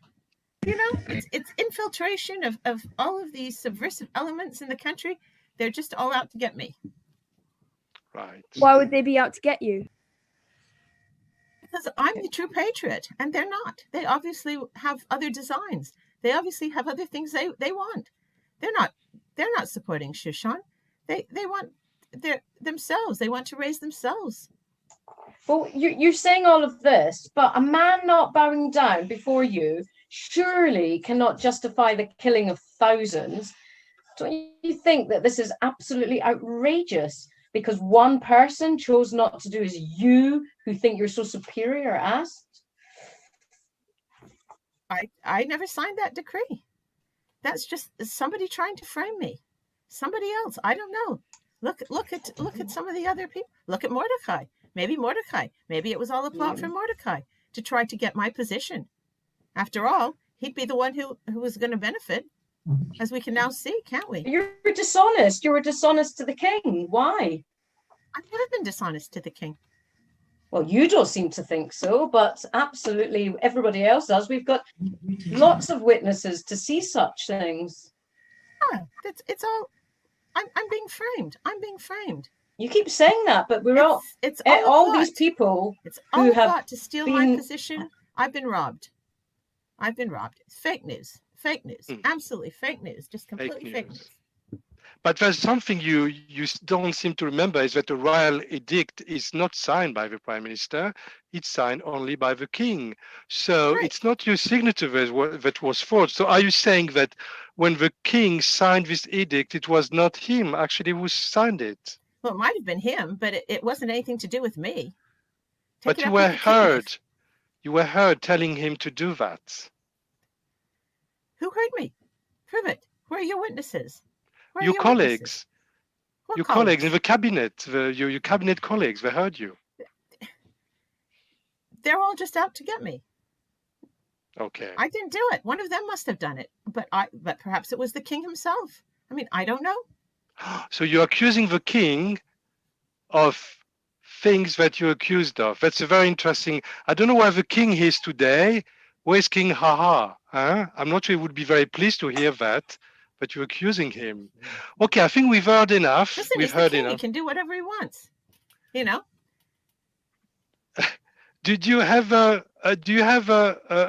You know, it's infiltration of all of these subversive elements in the country. They're just all out to get me. Right. Why would they be out to get you? Because I'm the true patriot, and they're not. They obviously have other designs. They obviously have other things they want. They're not supporting Shushan. They want themselves. They want to raise themselves. Well, you're saying all of this, but a man not bowing down before you surely cannot justify the killing of thousands. Don't you think that this is absolutely outrageous because one person chose not to do as you, who think you're so superior, asked? I never signed that decree. That's just somebody trying to frame me. Somebody else. I don't know. Look at some of the other people. Look at Mordecai. Maybe it was all a plot for Mordecai to try to get my position. After all, he'd be the one who was going to benefit, as we can now see, can't we? You're dishonest. You were dishonest to the king. Why? I've never been dishonest to the king. Well, you don't seem to think so, but absolutely everybody else does. We've got lots of witnesses to see such things. Yeah, it's all. I'm being framed. I'm being framed. You keep saying that, but we're it's all these people it's who all a have plot to steal my position. I've been robbed. It's fake news. Absolutely fake news. Just completely fake news. But there's something you don't seem to remember is that the royal edict is not signed by the prime minister. It's signed only by the king. So it's not your signature that was forged. So are you saying that when the king signed this edict, it was not him actually who signed it? Well, it might have been him, but it wasn't anything to do with me. But you were heard. You were heard telling him to do that. Who heard me? Prove it. Where are your witnesses? Where are your your colleagues, witnesses? What your colleagues in colleagues? the cabinet, your cabinet colleagues, they heard you. They're all just out to get me. Okay. I didn't do it. One of them must have done it, but perhaps it was the king himself. I mean, I don't know. So you're accusing the king of things that you're accused of. That's a very interesting. I don't know where the king is today. Where's King Haha? Huh? I'm not sure he would be very pleased to hear that, but you're accusing him. Okay, I think we've heard enough. Listen, We've he's the heard king. enough. He can do whatever he wants. You know. Do you have a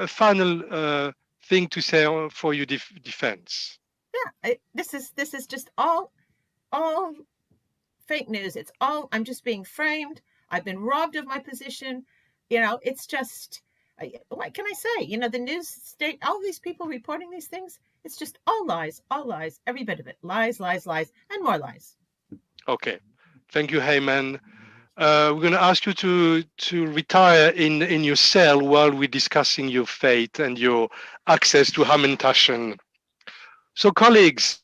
final thing to say for your defense? Yeah, this is just all fake news. It's all, I'm just being framed. I've been robbed of my position. You know, it's just, what can I say? You know, the news state, all these people reporting these things, it's just all lies, every bit of it. Lies, lies, lies, and more lies. Okay. Thank you, Haman. We're going to ask you to retire in your cell while we're discussing your fate and your access to Haman Taschen. So, colleagues,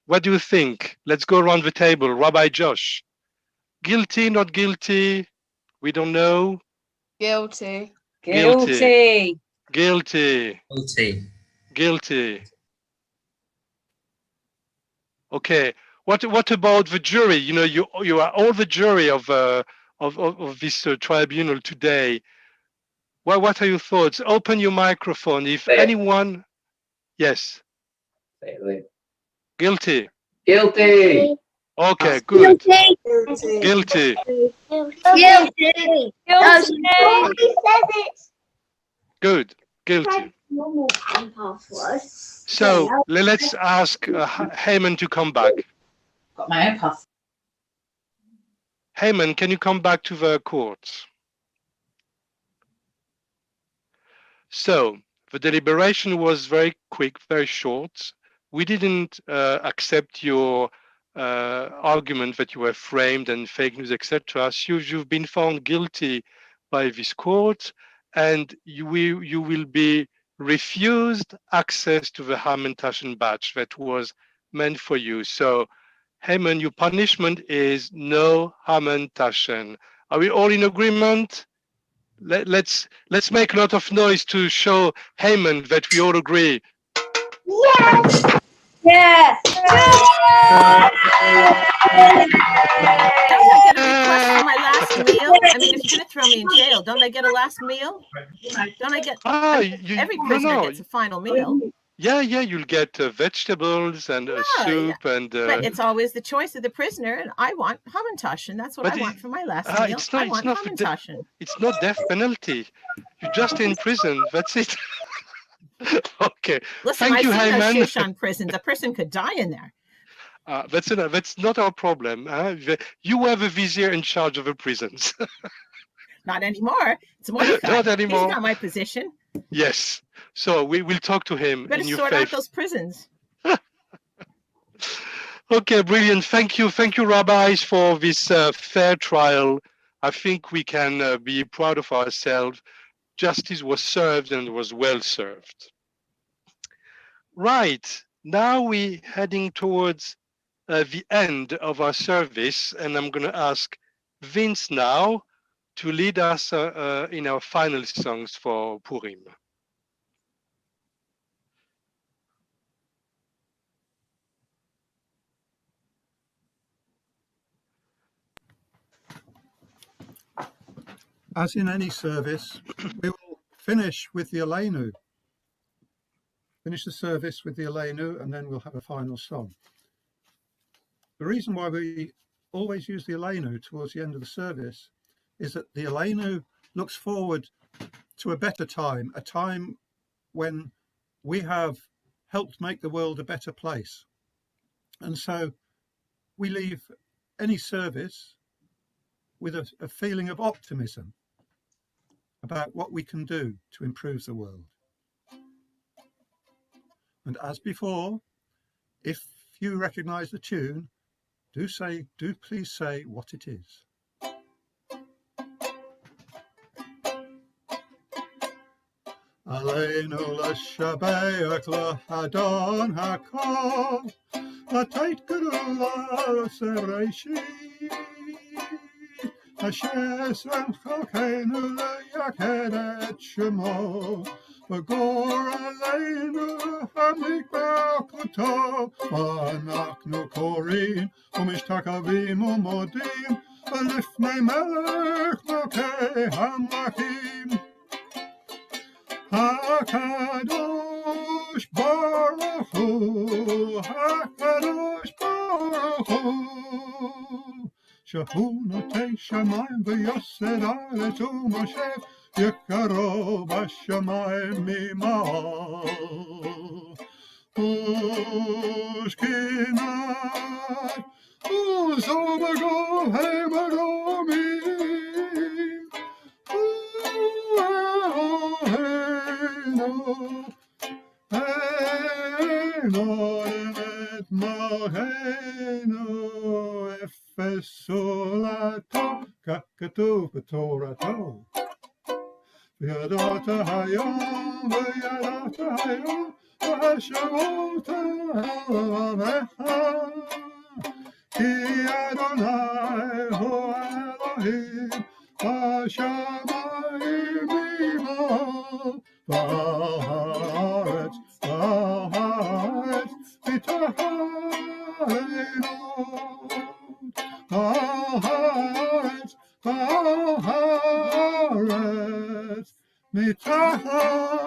what do you think? Let's go around the table. Rabbi Josh, guilty, not guilty? We don't know. Guilty. Guilty. Guilty. Guilty. Okay. What about the jury? You know, you are all the jury of this tribunal today. What are your thoughts? Open your microphone. If anyone, yes. Guilty. Guilty. Okay, good. Guilty. Guilty. Guilty. Good. Guilty. So let's ask Haman to come back. Got my own pass. Haman, can you come back to the court? So the deliberation was very quick, very short. We didn't accept your argument that you were framed and fake news, etc. So you've been found guilty by this court, and you will be refused access to the Haman Taschen badge that was meant for you. So, Haman, your punishment is no Haman Taschen. Are we all in agreement? Let's make a lot of noise to show Haman that we all agree. Yes. Yes. Don't I get a request for my last meal? I mean, if you're going to throw me in jail, don't I get a last meal? Don't I get? Every prisoner gets a final meal. Yeah, you'll get vegetables and soup and. But it's always the choice of the prisoner, and I want Haman Taschen. That's what I want for my last meal. I want Haman Taschen. It's not death penalty. You're just in prison. That's it. Okay. Listen, Thank you, I've Haman. seen those Shushan prisons. A person could die in there. That's not our problem. You have a vizier in charge of the prisons. Not anymore. It's Mordecai. Not anymore. He's got my position. Yes. So we will talk to him. Better in your sort faith. out those prisons. Okay, brilliant. Thank you, rabbis, for this fair trial. I think we can be proud of ourselves. Justice was served and was well served. Right. Now we're heading towards the end of our service, and I'm going to ask Vince now to lead us in our final songs for Purim. As in any service, we will finish with the Aleinu. Finish the service with the Aleinu, and then we'll have a final song. The reason why we always use the Aleinu towards the end of the service is that the Aleinu looks forward to a better time, a time when we have helped make the world a better place. And so we leave any service with a feeling of optimism about what we can do to improve the world. And as before, if you recognize the tune, do please say what it is. Aleinu l'shabeach l'Adon hakol, לתת גדולה לראשית, השם חלקנו ליחד את שמו, וגור עלינו המקבקותו, ואנחנו קוראים ומשתחווים ומודים, לפני מלך מלכי המלכים. הקדוש ברוך הוא, הקדוש ברוך הוא, שהוא נוטה שמיים ויוסד ארץ ומושב, יקרו בשמיים ממעל. ושכינת עוזו בגוהי מרומים, אינו אמת מלכנו, אפס סולתו, כך כתוב בתורתו. וידעת היום וידעת היום, והשבות עליך, כי אדוני הוא אלוהים, בשמיים ממעל, בארץ מתחתינו, בארץ מתחתינו.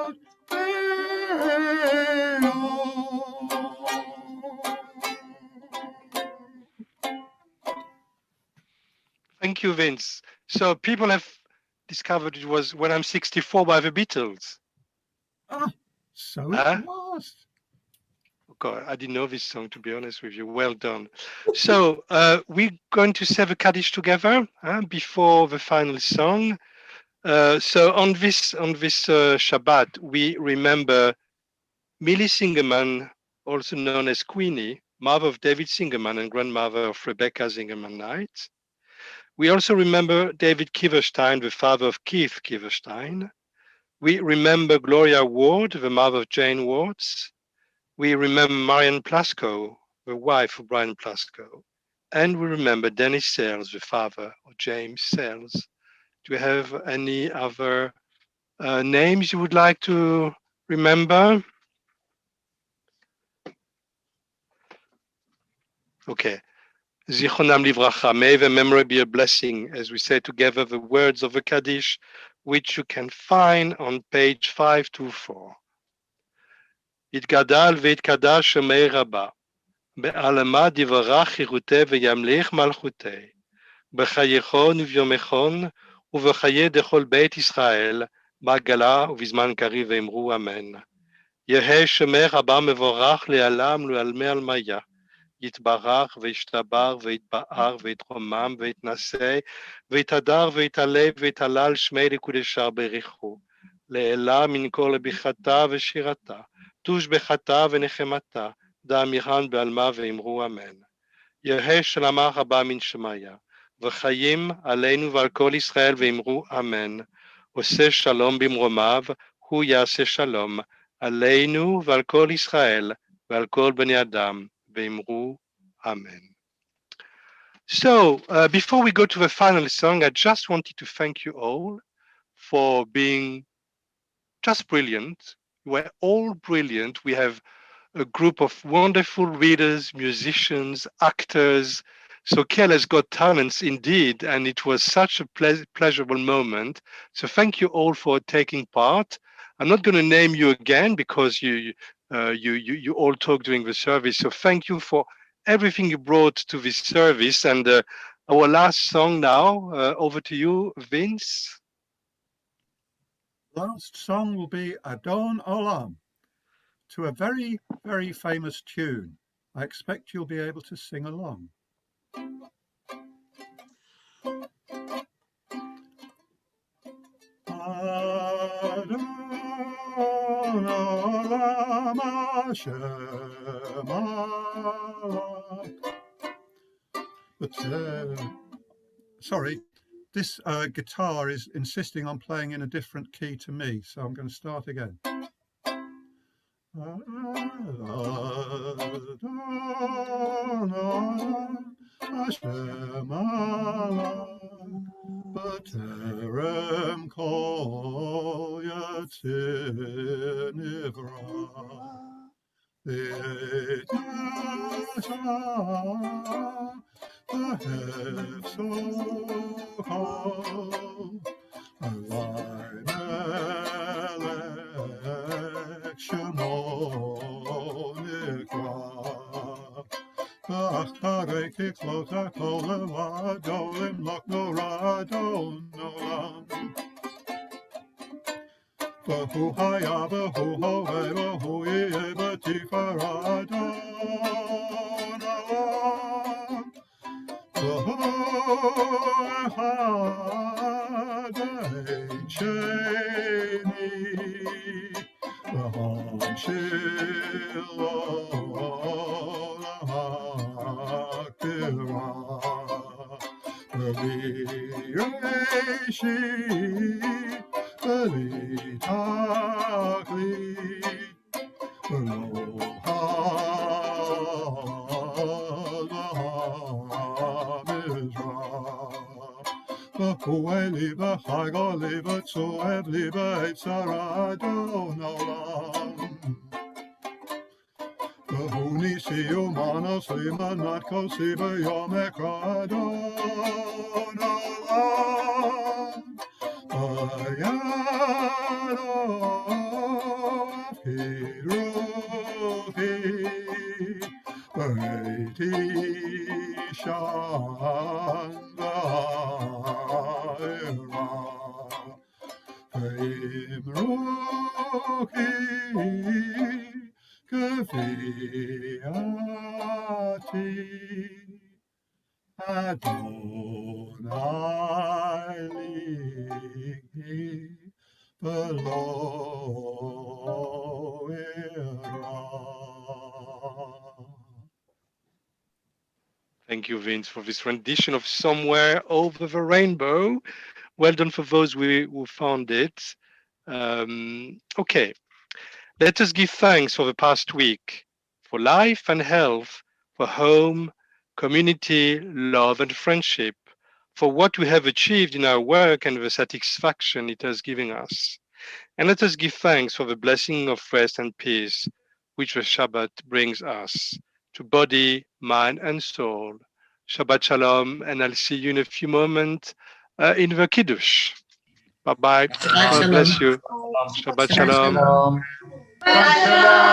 Thank you, Vince. So people have discovered it was When I'm 64 by the Beatles. So it was. God, I didn't know this song, to be honest with you. Well done. So we're going to say the Kaddish together before the final song. So on this Shabbat, we remember Millie Singerman, also known as Queenie, mother of David Singerman and grandmother of Rebecca Singerman Knight. We also remember David Kiverstein, the father of Keith Kiverstein. We remember Gloria Ward, the mother of Jane Wards. We remember Marian Plasko, the wife of Brian Plasko. And we remember Dennis Sales, the father of James Sales. Do you have any other names you would like to remember? Okay. Zichronam livracha. May the memory be a blessing as we say together the words of the Kaddish, which you can find on page 524. יתגדל ויתקדש שמי רבה, בעלמא דברך חירותי וימליך מלכותי, בחייכון וביומכון ובחיי דכל בית ישראל, בעגלה ובזמן קריב ואמרו אמן. יהא שמי רבה מבורך לעלם ולעלמי עלמיה, יתברך וישתבר ויתבאר ויתרומם ויתנשא ויתהדר ויתעלה ויתהלל שמי לקודשה בריחו, לעילה מנקור לביחתה ושירתה, תושבחתה ונחמתה, דאמירן בעלמה ואמרו אמן. יהא שלמה רבה מן שמיה, וחיים עלינו ועל כל ישראל ואמרו אמן. עושה שלום במרומיו, הוא יעשה שלום, עלינו ועל כל ישראל ועל כל בני אדם, ואמרו amen. So, before we go to the final song, I just wanted to thank you all for being just brilliant. You were all brilliant. We have a group of wonderful readers, musicians, actors. So Kiel has got talents indeed, and it was such a pleasurable moment. So thank you all for taking part. I'm not going to name you again because you all talked during the service. So thank you for everything you brought to this service. And our last song now, over to you, Vince. Last song will be Adon Olam, to a very, very famous tune. I expect you'll be able to sing along. Adon Olam Hashem Alak. But, sorry, this guitar is insisting on playing in a different key to me, so I'm going to start again. Hashem alak b'terem kol yatzir nivra. V'yasha v'hefsokol alai melech shemo nikra. Ach tarei kiklot hakol levado imlok norado nolam. V'hu haya v'hu hove v'hu yeh v'tifarado nolam. V'hu echad ein sheni v'ham shilo lahakira v'li reishi v'li takli v'lo V'hueli v'chagoli v'tzuev li v'etzarado nolam. V'hu nisi umanos li manat kosi v'yom ekrado nolam. V'yado v'hiruchi v'eiti shan Imroki kafiati Adonai li below Thank you, Vince, for this rendition of Somewhere Over the Rainbow. Well done for those who found it. Okay, let us give thanks for the past week, for life and health, for home, community, love and friendship, for what we have achieved in our work and the satisfaction it has given us. And let us give thanks for the blessing of rest and peace, which the Shabbat brings us to body, mind and soul. Shabbat Shalom, and I'll see you in a few moments in the Kiddush. Bye-bye. God bless you. Shabbat Shalom. Shalom.